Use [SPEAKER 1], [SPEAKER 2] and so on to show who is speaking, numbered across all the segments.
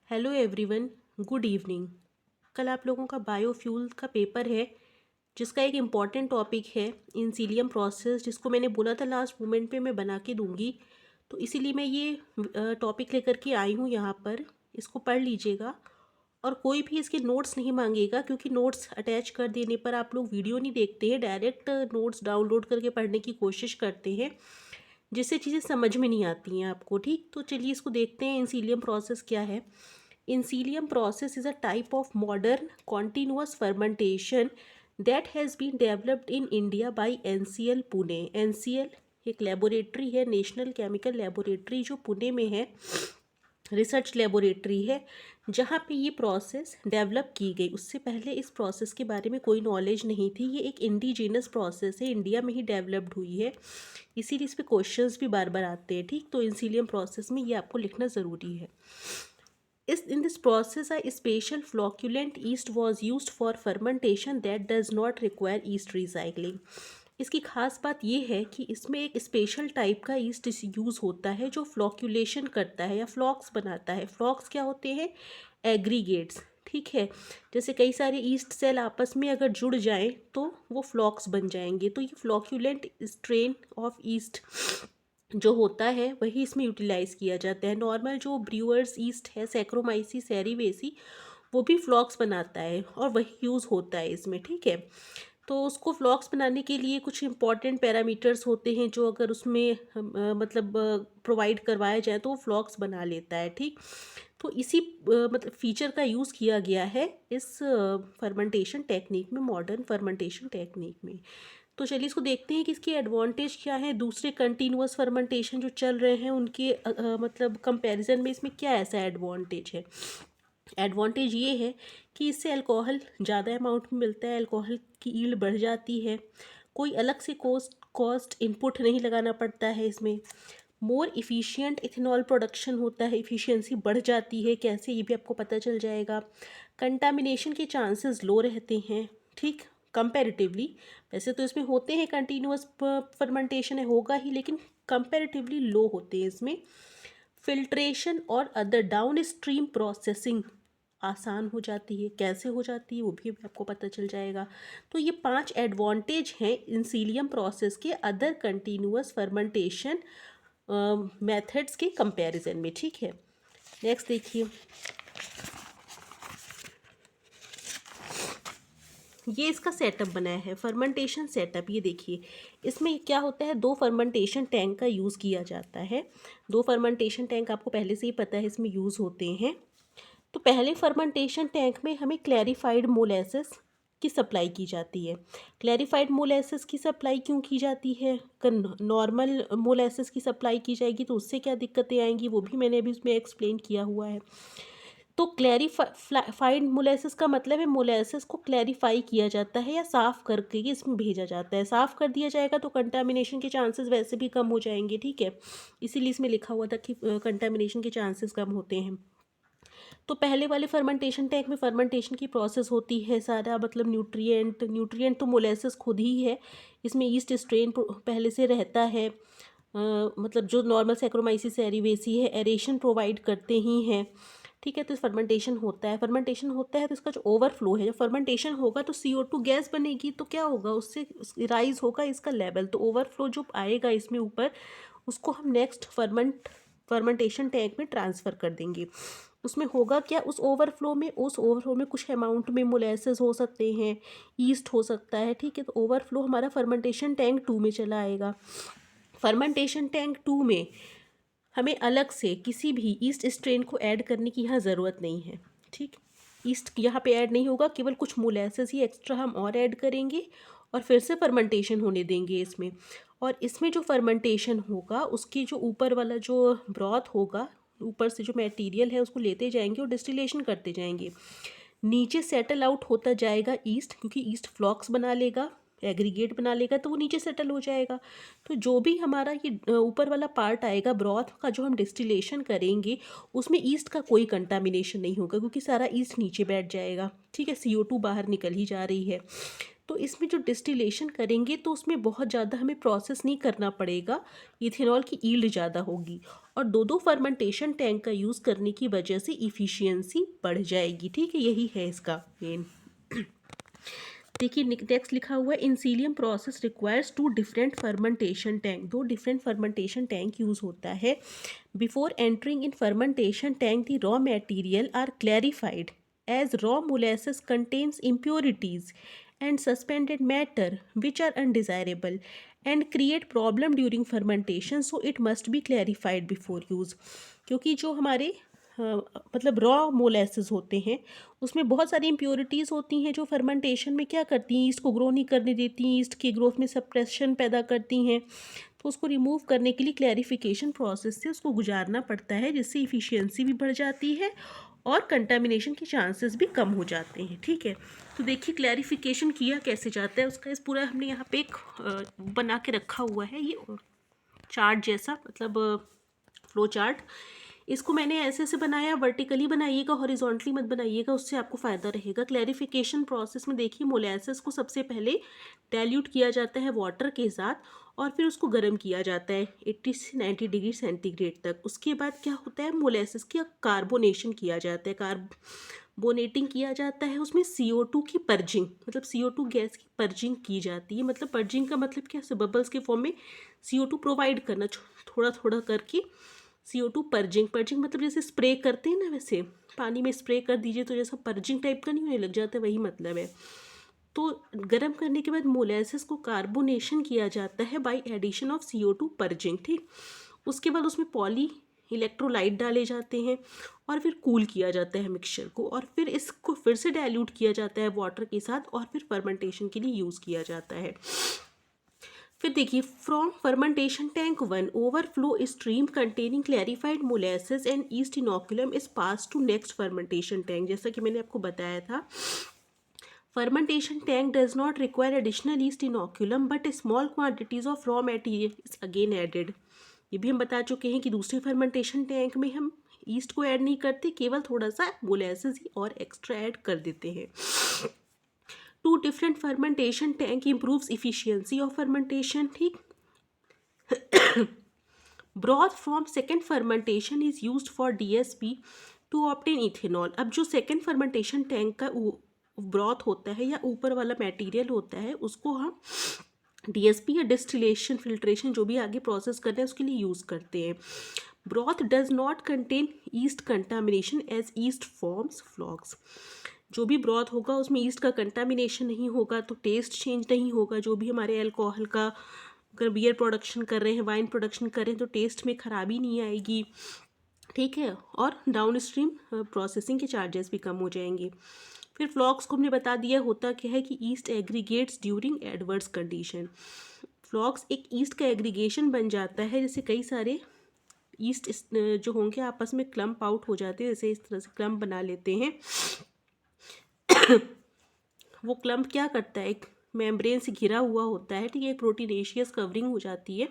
[SPEAKER 1] Hello everyone, good evening. कल आप लोगों का बायोफ्यूल का पेपर है जिसका एक इम्पॉर्टेंट टॉपिक है इंसीलियम प्रोसेस, जिसको मैंने बोला था लास्ट मोमेंट पे मैं बना के दूंगी। तो इसीलिए मैं ये टॉपिक लेकर के आई हूँ यहाँ पर। इसको पढ़ लीजिएगा और कोई भी इसके नोट्स नहीं मांगेगा, क्योंकि नोट्स अटैच कर देने पर आप लोग वीडियो नहीं देखते हैं, डायरेक्ट नोट्स डाउनलोड करके पढ़ने की कोशिश करते हैं, जिससे चीज़ें समझ में नहीं आती हैं आपको। ठीक, तो चलिए इसको देखते हैं इंसीलियम प्रोसेस क्या है। Enzyme process is a type of modern continuous fermentation that has been developed in India by NCL Pune. NCL एक लेबोरेटरी है, नेशनल केमिकल लेबोरेटरी, जो पुणे में है, रिसर्च लेबोरेटरी है, जहाँ पे ये प्रोसेस डेवलप की गई। उससे पहले इस प्रोसेस के बारे में कोई नॉलेज नहीं थी। ये एक इंडिजीनस प्रोसेस है, इंडिया में ही डेवलप्ड हुई है, इसीलिए इस पे क्वेश्चंस भी बार बार आते हैं। ठीक, तो इंसीलियम प्रोसेस में ये आपको लिखना ज़रूरी है। In this process, a special flocculent yeast was used for fermentation that does not require yeast recycling। इसकी खास बात यह है कि इसमें एक स्पेशल टाइप का ईस्ट यूज़ होता है जो फ्लॉक्यूलेशन करता है या फ्लॉक्स बनाता है। फ्लॉक्स क्या होते हैं? एग्रीगेट्स। ठीक है, जैसे कई सारे ईस्ट सेल आपस में अगर जुड़ जाएं तो वो फ्लॉक्स बन जाएंगे। तो ये फ्लॉक्यूलेंट स्ट्रेन ऑफ ईस्ट जो होता है वही इसमें यूटिलाइज़ किया जाता है। नॉर्मल जो ब्रूअर्स ईस्ट है, सैक्रोमाइसीस सेरिवेसी, वो भी फ्लॉक्स बनाता है और वही यूज़ होता है इसमें। ठीक है, तो उसको फ्लॉक्स बनाने के लिए कुछ इंपॉर्टेंट पैरामीटर्स होते हैं जो अगर उसमें मतलब प्रोवाइड करवाया जाए तो वो फ्लॉक्स बना लेता है। ठीक, तो इसी मतलब फीचर का यूज़ किया गया है इस फर्मेंटेशन टेक्निक में, मॉडर्न फर्मेंटेशन टेक्निक में। तो चलिए इसको देखते हैं कि इसके एडवांटेज क्या है दूसरे कंटिन्यूअस फर्मेंटेशन जो चल रहे हैं उनके मतलब कंपैरिजन में इसमें क्या ऐसा एडवांटेज है। एडवांटेज ये है कि इससे अल्कोहल ज़्यादा अमाउंट में मिलता है, अल्कोहल की ईल्ड बढ़ जाती है, कोई अलग से कॉस्ट इनपुट नहीं लगाना पड़ता है इसमें। मोर इफ़िशियंट इथेनॉल प्रोडक्शन होता है, इफ़िशियंसी बढ़ जाती है। कैसे, ये भी आपको पता चल जाएगा। कंटामिनेशन के चांसेस लो रहते हैं। ठीक, कंपैरेटिवली। वैसे तो इसमें होते हैं, कंटिन्यूअस फर्मेंटेशन है होगा ही, लेकिन कंपैरेटिवली लो होते हैं इसमें। फिल्ट्रेशन और अदर डाउन स्ट्रीम प्रोसेसिंग आसान हो जाती है। कैसे हो जाती है वो भी आपको पता चल जाएगा। तो ये 5 एडवांटेज हैं इंसीलियम प्रोसेस के अदर कंटिन्यूअस फर्मेंटेशन मेथड्स के कंपैरिजन में। ठीक है, नेक्स्ट देखिए, ये इसका सेटअप बनाया है, फर्मेंटेशन सेटअप। ये देखिए, इसमें क्या होता है, 2 फर्मेंटेशन टैंक का यूज़ किया जाता है। 2 फर्मेंटेशन टैंक आपको पहले से ही पता है इसमें यूज़ होते हैं। तो पहले फर्मेंटेशन टैंक में हमें क्लैरिफाइड मोलेसेस की सप्लाई की जाती है। क्लैरिफाइड मोलेसेस की सप्लाई क्यों की जाती है? अगर नॉर्मल मोलेसेस की सप्लाई की जाएगी तो उससे क्या दिक्कतें आएंगी, वो भी मैंने अभी उसमें एक्सप्लेन किया हुआ है। तो क्लैरिफाइड मोलेसेस का मतलब है मोलेसेस को क्लैरिफाई किया जाता है या साफ़ करके इसमें भेजा जाता है। साफ़ कर दिया जाएगा तो कंटामिनेशन के चांसेस वैसे भी कम हो जाएंगे। ठीक है, इसीलिए इसमें लिखा हुआ था कि कंटामिनेशन के चांसेस कम होते हैं। तो पहले वाले फर्मेंटेशन टैंक में फर्मेंटेशन की प्रोसेस होती है सारा, मतलब न्यूट्रिएंट तो मोलेसेस खुद ही है, इसमें ईस्ट स्ट्रेन पहले से रहता है। मतलब जो नॉर्मल सैक्रोमाइसिस सेरिवेसी है, एरेशन प्रोवाइड करते ही हैं। ठीक है, तो फर्मेंटेशन होता है। फर्मेंटेशन होता है तो इसका जो ओवरफ्लो है, जब फर्मेंटेशन होगा तो CO2 गैस बनेगी, तो क्या होगा, उससे राइज होगा इसका लेवल। तो ओवरफ्लो जो आएगा इसमें ऊपर, उसको हम नेक्स्ट फर्मेंटेशन टैंक में ट्रांसफ़र कर देंगे। उसमें होगा क्या, उस ओवरफ्लो में कुछ अमाउंट में मोलेसेस हो सकते हैं, ईस्ट हो सकता है। ठीक है, तो ओवरफ्लो हमारा फर्मेंटेशन टैंक 2 में चला आएगा। फर्मेंटेशन टैंक 2 में हमें अलग से किसी भी ईस्ट स्ट्रेन को ऐड करने की यहाँ ज़रूरत नहीं है। ठीक, ईस्ट यहाँ पे ऐड नहीं होगा, केवल कुछ मोलेसेस ही एक्स्ट्रा हम और ऐड करेंगे और फिर से फर्मेंटेशन होने देंगे इसमें। और इसमें जो फर्मेंटेशन होगा उसकी जो ऊपर वाला जो ब्रॉथ होगा, ऊपर से जो मटेरियल है उसको लेते जाएंगे और डिस्टिलेशन करते जाएंगे। नीचे सेटल आउट होता जाएगा ईस्ट, क्योंकि ईस्ट फ्लॉक्स बना लेगा, एग्रीगेट बना लेगा, तो वो नीचे सेटल हो जाएगा। तो जो भी हमारा ये ऊपर वाला पार्ट आएगा ब्रॉथ का, जो हम डिस्टिलेशन करेंगे, उसमें ईस्ट का कोई कंटामिनेशन नहीं होगा, क्योंकि सारा ईस्ट नीचे बैठ जाएगा। ठीक है, CO2 बाहर निकल ही जा रही है। तो इसमें जो डिस्टिलेशन करेंगे तो उसमें बहुत ज़्यादा हमें प्रोसेस नहीं करना पड़ेगा, इथेनॉल की यील्ड ज़्यादा होगी और दो फर्मेंटेशन टैंक का यूज़ करने की वजह से इफ़िशियंसी बढ़ जाएगी। ठीक है, यही है इसका मेन। देखिए नेक्स्ट लिखा हुआ है, इंसीलियम process requires two different fermentation tank. दो डिफरेंट फर्मेंटेशन टैंक यूज़ होता है। Before entering in fermentation tank the raw material are clarified as raw molasses contains impurities and suspended matter which are undesirable and create problem during fermentation, so it must be clarified before use। क्योंकि जो हमारे मतलब raw molasses होते हैं उसमें बहुत सारी impurities होती हैं जो फर्मेंटेशन में क्या करती हैं, ईस्ट को ग्रो नहीं करने देती, ईस्ट की ग्रोथ में सप्रेशन पैदा करती हैं। तो उसको रिमूव करने के लिए क्लैरिफिकेशन प्रोसेस से उसको गुजारना पड़ता है, जिससे इफ़िशियंसी भी बढ़ जाती है और कंटामिनेशन के चांसेस भी कम हो जाते हैं। ठीक है, तो देखिए क्लैरिफिकेशन किया कैसे जाता है उसका, इस पूरा हमने यहाँ पे एक बना के रखा हुआ है, ये चार्ट जैसा, मतलब फ्लो चार्ट। इसको मैंने ऐसे से बनाया, वर्टिकली बनाइएगा, हॉरिजॉन्टली मत बनाइएगा, उससे आपको फ़ायदा रहेगा। क्लैरिफिकेशन प्रोसेस में देखिए मोलेसेस को सबसे पहले डाइल्यूट किया जाता है वाटर के साथ और फिर उसको गर्म किया जाता है 80 से 90 डिग्री सेंटीग्रेड तक। उसके बाद क्या होता है, मोलेसेस की कार्बोनेशन किया जाता है, कार्बोनेटिंग किया जाता है। उसमें CO2 की पर्जिंग, मतलब CO2 गैस की पर्जिंग की जाती है। मतलब पर्जिंग का मतलब क्या है, बबल्स के फॉर्म में CO2 प्रोवाइड करना, थोड़ा थोड़ा करके CO2 पर्जिंग। पर्जिंग मतलब जैसे स्प्रे करते हैं ना, वैसे पानी में स्प्रे कर दीजिए तो जैसा पर्जिंग टाइप का नहीं होने लग जाता, वही मतलब है। तो गर्म करने के बाद मोलेसेस को कार्बोनेशन किया जाता है by addition of CO2 purging. ठीक, उसके बाद उसमें पॉली इलेक्ट्रोलाइट डाले जाते हैं और फिर कूल किया जाता है मिक्सचर को, और फिर इसको फिर से डाइल्यूट किया जाता है वाटर के साथ और फिर फर्मेंटेशन के लिए यूज़ किया जाता है। फिर देखिए, from fermentation tank 1 overflow stream containing clarified molasses and yeast inoculum is pass to next fermentation tank. जैसा कि मैंने आपको बताया था, fermentation tank does not require additional yeast inoculum but small quantities of raw material is again added. ये भी हम बता चुके हैं कि दूसरे फर्मेंटेशन टैंक में हम ईस्ट को ऐड नहीं करते, केवल थोड़ा सा मोलेसेस ही और एक्स्ट्रा ऐड कर देते हैं। Two different fermentation tank improves efficiency of fermentation. ठीक, broth from second fermentation is used for DSP to obtain ethanol. अब जो सेकेंड फर्मेंटेशन टैंक का ब्रॉथ होता है या ऊपर वाला मटेरियल होता है, उसको हम DSP या डिस्टिलेशन फिल्ट्रेशन जो भी आगे प्रोसेस करते हैं उसके लिए यूज़ करते हैं। Broth does not contain yeast contamination as yeast forms flocs. जो भी ब्रॉथ होगा उसमें ईस्ट का कंटामिनेशन नहीं होगा, तो टेस्ट चेंज नहीं होगा। जो भी हमारे अल्कोहल का, अगर बियर प्रोडक्शन कर रहे हैं, वाइन प्रोडक्शन कर रहे हैं, तो टेस्ट में खराबी नहीं आएगी। ठीक है, और डाउन स्ट्रीम प्रोसेसिंग के चार्जेस भी कम हो जाएंगे। फिर फ्लॉक्स को हमने बता दिया होता क्या है कि yeast aggregates during adverse condition. Flocs एक ईस्ट का एग्रीगेशन बन जाता है, जैसे कई सारे ईस्ट जो होंगे आपस में क्लम्प आउट हो जाते हैं, जैसे इस तरह से क्लम्प बना लेते हैं। वो क्लम्प क्या करता है, एक मेम्ब्रेन से घिरा हुआ होता है। ठीक है, प्रोटीनेशियस कवरिंग हो जाती है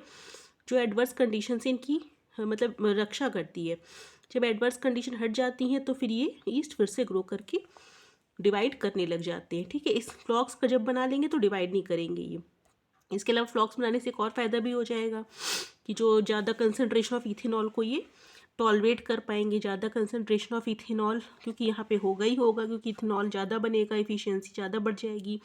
[SPEAKER 1] जो एडवर्स कंडीशन से इनकी मतलब रक्षा करती है। जब एडवर्स कंडीशन हट जाती हैं तो फिर ये ईस्ट फिर से ग्रो करके डिवाइड करने लग जाते हैं। ठीक है, इस फ्लॉक्स का जब बना लेंगे तो डिवाइड नहीं करेंगे ये। इसके अलावा फ्लॉक्स बनाने से एक और फ़ायदा भी हो जाएगा कि जो ज़्यादा कंसनट्रेशन ऑफ इथेनॉल को ये टॉलरेट कर पाएंगे, ज़्यादा कंसनट्रेशन ऑफ इथेनॉल, क्योंकि यहाँ पे होगा ही होगा, क्योंकि इथेनॉल ज़्यादा बनेगा, इफ़िशियंसी ज़्यादा बढ़ जाएगी।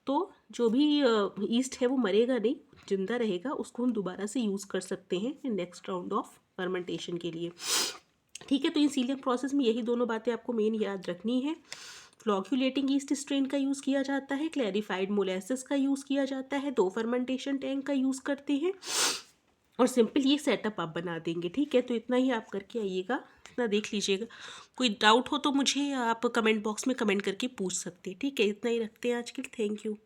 [SPEAKER 1] तो जो भी ईस्ट है वो मरेगा नहीं, जिंदा रहेगा, उसको हम दोबारा से यूज़ कर सकते हैं नेक्स्ट राउंड ऑफ फर्मेंटेशन के लिए। ठीक है, तो इंसीलियम प्रोसेस में यही दोनों बातें आपको मेन याद रखनी है। फ्लॉक्यूलेटिंग ईस्ट स्ट्रेन का यूज़ किया जाता है, क्लैरिफाइड मोलेसेस का यूज़ किया जाता है, दो फर्मेंटेशन टैंक का यूज़ करते हैं, और सिंपल ये सेटअप आप बना देंगे। ठीक है, तो इतना ही आप करके आइएगा, इतना देख लीजिएगा। कोई डाउट हो तो मुझे आप कमेंट बॉक्स में कमेंट करके पूछ सकते हैं। ठीक है, इतना ही रखते हैं आज के लिए। Thank you.